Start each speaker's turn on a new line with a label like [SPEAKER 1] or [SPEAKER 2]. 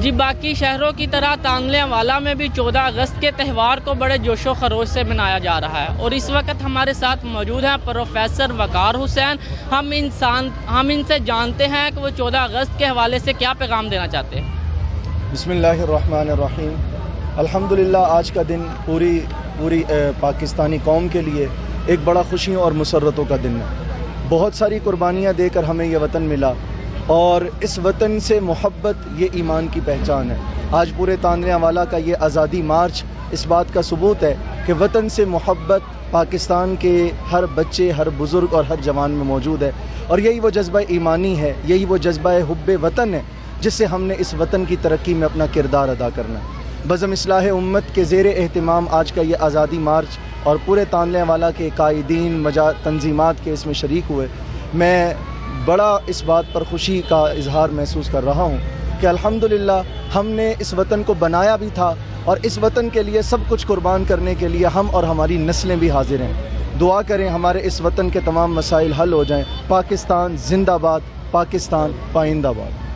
[SPEAKER 1] جی باقی شہروں کی طرح تانلے والا میں بھی 14 اگست کے تہوار کو بڑے جوش و خروش سے منایا جا رہا ہے، اور اس وقت ہمارے ساتھ موجود ہیں پروفیسر وقار حسین۔ ہم ان سے جانتے ہیں کہ وہ 14 اگست کے حوالے سے کیا پیغام دینا چاہتے ہیں۔
[SPEAKER 2] بسم اللہ الرحمن الرحیم۔ الحمدللہ آج کا دن پوری پاکستانی قوم کے لیے ایک بڑا خوشیوں اور مسرتوں کا دن ہے۔ بہت ساری قربانیاں دے کر ہمیں یہ وطن ملا، اور اس وطن سے محبت یہ ایمان کی پہچان ہے۔ آج پورے تانلے والا کا یہ آزادی مارچ اس بات کا ثبوت ہے کہ وطن سے محبت پاکستان کے ہر بچے، ہر بزرگ اور ہر جوان میں موجود ہے، اور یہی وہ جذبہ ایمانی ہے، یہی وہ جذبہ حب وطن ہے جس سے ہم نے اس وطن کی ترقی میں اپنا کردار ادا کرنا ہے۔ بزم اصلاح امت کے زیر اہتمام آج کا یہ آزادی مارچ اور پورے تانلے والا کے قائدین، تنظیمات کے اس میں شریک ہوئے، میں بڑا اس بات پر خوشی کا اظہار محسوس کر رہا ہوں کہ الحمدللہ ہم نے اس وطن کو بنایا بھی تھا، اور اس وطن کے لیے سب کچھ قربان کرنے کے لیے ہم اور ہماری نسلیں بھی حاضر ہیں۔ دعا کریں ہمارے اس وطن کے تمام مسائل حل ہو جائیں۔ پاکستان زندہ باد، پاکستان پائندہ باد۔